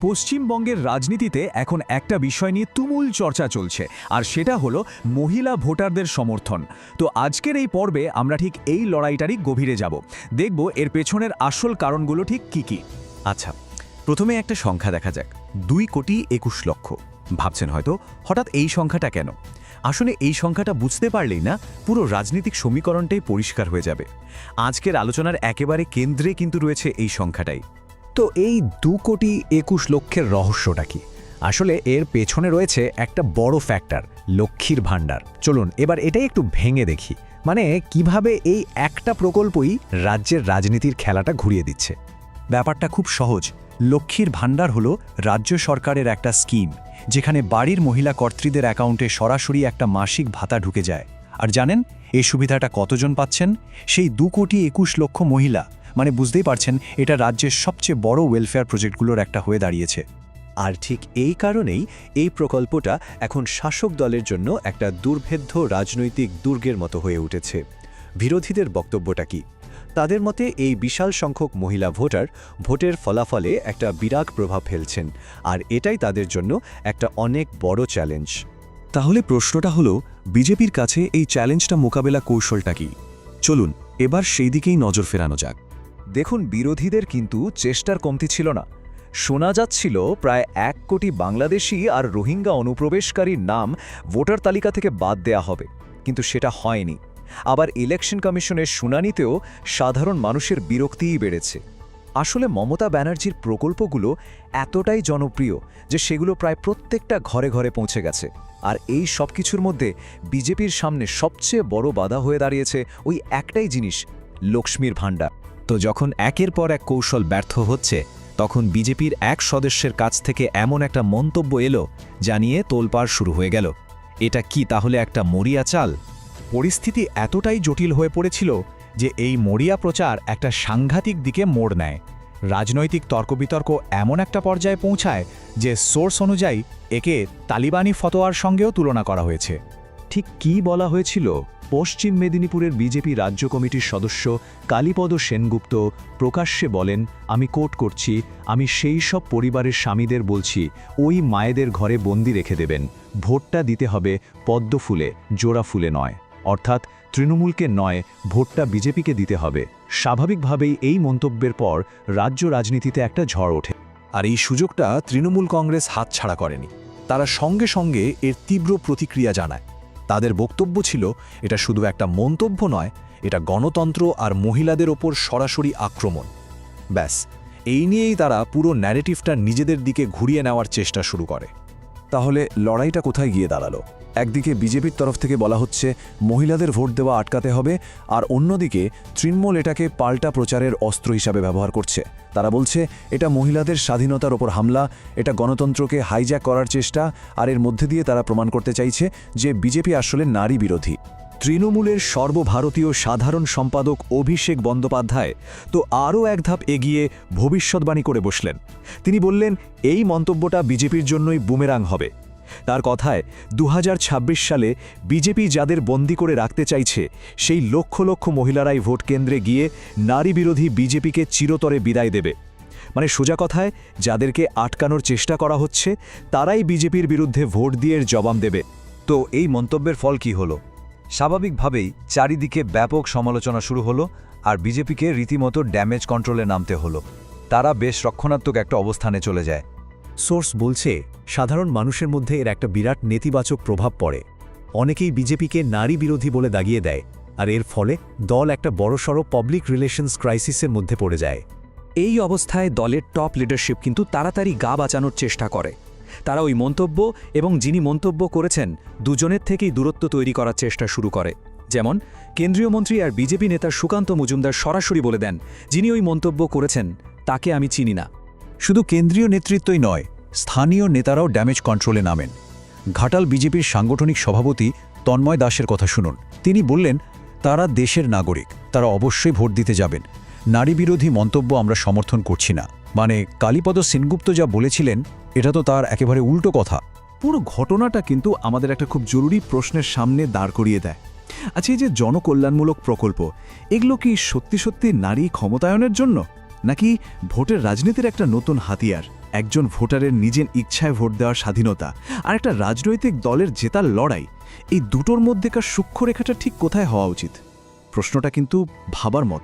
পশ্চিমবঙ্গের রাজনীতিতে এখন একটা বিষয় নিয়ে তুমুল চর্চা চলছে, আর সেটা হলো মহিলা ভোটারদের সমর্থন। তো আজকের এই পর্বে আমরা ঠিক এই লড়াইটারই গভীরে যাব, দেখব এর পেছনের আসল কারণগুলো ঠিক কি কি। আচ্ছা, প্রথমে একটা সংখ্যা দেখা যাক। 2,21,00,000। ভাবছেন হয়তো হঠাৎ এই সংখ্যাটা কেন? আসলে এই সংখ্যাটা বুঝতে পারলেই না পুরো রাজনৈতিক সমীকরণটাই পরিষ্কার হয়ে যাবে। আজকের আলোচনার একেবারে কেন্দ্রে কিন্তু রয়েছে এই সংখ্যাটাই। তো এই 2,21,00,000-এর রহস্যটা কি? আসলে এর পেছনে রয়েছে একটা বড় ফ্যাক্টর, লক্ষ্মীর ভাণ্ডার। চলুন এবার এটাই একটু ভেঙে দেখি, মানে কিভাবে এই একটা প্রকল্পই রাজ্যের রাজনীতির খেলাটা ঘুরিয়ে দিচ্ছে। ব্যাপারটা খুব সহজ। লক্ষ্মীর ভাণ্ডার হলো রাজ্য সরকারের একটা স্কিম, যেখানে বাড়ির মহিলা কর্ত্রীদের অ্যাকাউন্টে সরাসরি একটা মাসিক ভাতা ঢুকে যায়। আর জানেন এই সুবিধাটা কতজন পাচ্ছেন? সেই 2,21,00,000 মহিলা। মানে বুঝতেই পারছেন, এটা রাজ্যের সবচেয়ে বড় ওয়েলফেয়ার প্রজেক্টগুলোর একটা হয়ে দাঁড়িয়েছে। আর ঠিক এই কারণেই এই প্রকল্পটা এখন শাসক দলের জন্য একটা দুর্ভেদ্য রাজনৈতিক দুর্গের মতো হয়ে উঠেছে। বিরোধীদের বক্তব্যটা কি? তাদের মতে এই বিশাল সংখ্যক মহিলা ভোটার ভোটের ফলাফলে একটা বিরাট প্রভাব ফেলছেন, আর এটাই তাদের জন্য একটা অনেক বড় চ্যালেঞ্জ। তাহলে প্রশ্নটা হলো, বিজেপির কাছে এই চ্যালেঞ্জটা মোকাবেলা কৌশলটা কি? চলুন এবার সেই দিকেই নজর ফেরানো যাক। দেখুন, বিরোধীদের কিন্তু চেষ্টার কমতি ছিল না। শোনা যাচ্ছিল প্রায় 1 কোটি বাংলাদেশি আর রোহিঙ্গা অনুপ্রবেশকারীর নাম ভোটার তালিকা থেকে বাদ দেয়া হবে, কিন্তু সেটা হয়নি। আবার ইলেকশন কমিশনের শুনানিতেও সাধারণ মানুষের বিরক্তিই বেড়েছে। আসলে মমতা ব্যানার্জির প্রকল্পগুলো এতটাই জনপ্রিয় যে সেগুলো প্রায় প্রত্যেকটা ঘরে ঘরে পৌঁছে গেছে। আর এই সব কিছুর মধ্যে বিজেপির সামনে সবচেয়ে বড় বাধা হয়ে দাঁড়িয়েছে ওই একটাই জিনিস, লক্ষ্মীর ভাণ্ডার। তো যখন একের পর এক কৌশল ব্যর্থ হচ্ছে, তখন বিজেপির এক সদস্যের কাছ থেকে এমন একটা মন্তব্য এলো, জানিয়ে তোলপাড় শুরু হয়ে গেল। এটা কি তাহলে একটা মরিয়া চাল? পরিস্থিতি এতটাই জটিল হয়ে পড়েছিল যে এই মরিয়া প্রচার একটা সাংঘাতিক দিকে মোড় নেয়। রাজনৈতিক তর্কবিতর্ক এমন একটা পর্যায়ে পৌঁছায় যে সোর্স অনুযায়ী একে তালিবানি ফতোয়ার সঙ্গেও তুলনা করা হয়েছে। ঠিক কী বলা হয়েছিল? পশ্চিম মেদিনীপুরের বিজেপি রাজ্য কমিটির সদস্য কালীপদ সেনগুপ্ত প্রকাশ্যে বলেন, আমি কোট করছি, আমি সেই সব পরিবারের স্বামীদের বলছি, ওই মায়েদের ঘরে বন্দি রেখে দেবেন। ভোটটা দিতে হবে পদ্ম ফুলে, জোড়া ফুলে নয়। অর্থাৎ তৃণমূলকে নয়, ভোটটা বিজেপিকে দিতে হবে। স্বাভাবিকভাবেই এই মন্তব্যের পর রাজ্য রাজনীতিতে একটা ঝড় ওঠে। আর এই সুযোগটা তৃণমূল কংগ্রেস হাতছাড়া করেনি। তারা সঙ্গে সঙ্গে এর তীব্র প্রতিক্রিয়া জানায়। তাদের বক্তব্য ছিল, এটা শুধু একটা মন্তব্য নয়, এটা গণতন্ত্র আর মহিলাদের ওপর সরাসরি আক্রমণ। ব্যাস, এই নিয়েই তারা পুরো ন্যারেটিভটা নিজেদের দিকে ঘুরিয়ে নেওয়ার চেষ্টা শুরু করে। তাহলে লড়াইটা কোথায় গিয়ে দাঁড়ালো? একদিকে বিজেপির তরফ থেকে বলা হচ্ছে মহিলাদের ভোট দেওয়া আটকাতে হবে, আর অন্যদিকে তৃণমূল এটাকে পাল্টা প্রচারের অস্ত্র হিসাবে ব্যবহার করছে। তারা বলছে এটা মহিলাদের স্বাধীনতার ওপর হামলা, এটা গণতন্ত্রকে হাইজ্যাক করার চেষ্টা, আর এর মধ্যে দিয়ে তারা প্রমাণ করতে চাইছে যে বিজেপি আসলে নারী বিরোধী। তৃণমূলের সর্বভারতীয় সাধারণ সম্পাদক অভিষেক বন্দ্যোপাধ্যায় তো আরও এক ধাপ এগিয়ে ভবিষ্যৎবাণী করে বসলেন। তিনি বললেন, এই মন্তব্যটা বিজেপির জন্যই বুমেরাং হবে। তার কথায় 2026 সালে বিজেপি যাদের বন্দী করে রাখতে চাইছে, সেই লক্ষ লক্ষ মহিলারাই ভোট কেন্দ্রে গিয়ে নারী বিরোধী বিজেপিকে চিরতরে বিদায় দেবে। মানে সোজা কথায়, যাদেরকে আটকানোর চেষ্টা করা হচ্ছে তারাই বিজেপির বিরুদ্ধে ভোট দিয়ে জবাব দেবে। তো এই মন্তব্যের ফল কি হলো? স্বাভাবিকভাবেই চারিদিকে ব্যাপক সমালোচনা শুরু হলো, আর বিজেপিকে রীতিমতো ড্যামেজ কন্ট্রোলে নামতে হলো। তারা বেশ রক্ষণাত্মক একটা অবস্থানে চলে যায়। সোর্স বলছে, সাধারণ মানুষের মধ্যে এর একটা বিরাট নেতিবাচক প্রভাব পড়ে। অনেকেই বিজেপিকে নারী বিরোধী বলে দাগিয়ে দেয়, আর এর ফলে দল একটা বড়সড় পাবলিক রিলেশনস ক্রাইসিসের মধ্যে পড়ে যায়। এই অবস্থায় দলের টপ লিডারশিপ কিন্তু তাড়াতাড়ি গা বাঁচানোর চেষ্টা করে। তারা ওই মন্তব্য এবং যিনি মন্তব্য করেছেন দুজনের থেকেই দূরত্ব তৈরি করার চেষ্টা শুরু করে। যেমন কেন্দ্রীয় মন্ত্রী আর বিজেপি নেতা সুকান্ত মজুমদার সরাসরি বলে দেন, যিনি ওই মন্তব্য করেছেন তাকে আমি চিনি না। শুধু কেন্দ্রীয় নেতৃত্বই নয়, স্থানীয় নেতারাও ড্যামেজ কন্ট্রোলে নামেন। ঘাটাল বিজেপির সাংগঠনিক সভাপতি তন্ময় দাসের কথা শুনুন। তিনি বললেন, তারা দেশের নাগরিক, তারা অবশ্যই ভোট দিতে যাবেন। নারী বিরোধী মন্তব্য আমরা সমর্থন করছি না। মানে কালীপদ সেনগুপ্ত যা বলেছিলেন, এটা তো তার একেবারে উল্টো কথা। পুরো ঘটনাটা কিন্তু আমাদের একটা খুব জরুরি প্রশ্নের সামনে দাঁড় করিয়ে দেয়। আচ্ছা, এই যে জনকল্যাণমূলক প্রকল্প, এগুলো কি সত্যি সত্যি নারী ক্ষমতায়নের জন্য, নাকি ভোটের রাজনীতির একটা নতুন হাতিয়ার? একজন ভোটারের নিজের ইচ্ছায় ভোট দেওয়ার স্বাধীনতা আর একটা রাজনৈতিক দলের জেতার লড়াই, এই দুটোর মধ্যেকার সূক্ষ্মরেখাটা ঠিক কোথায় হওয়া উচিত? প্রশ্নটা কিন্তু ভাবার মত।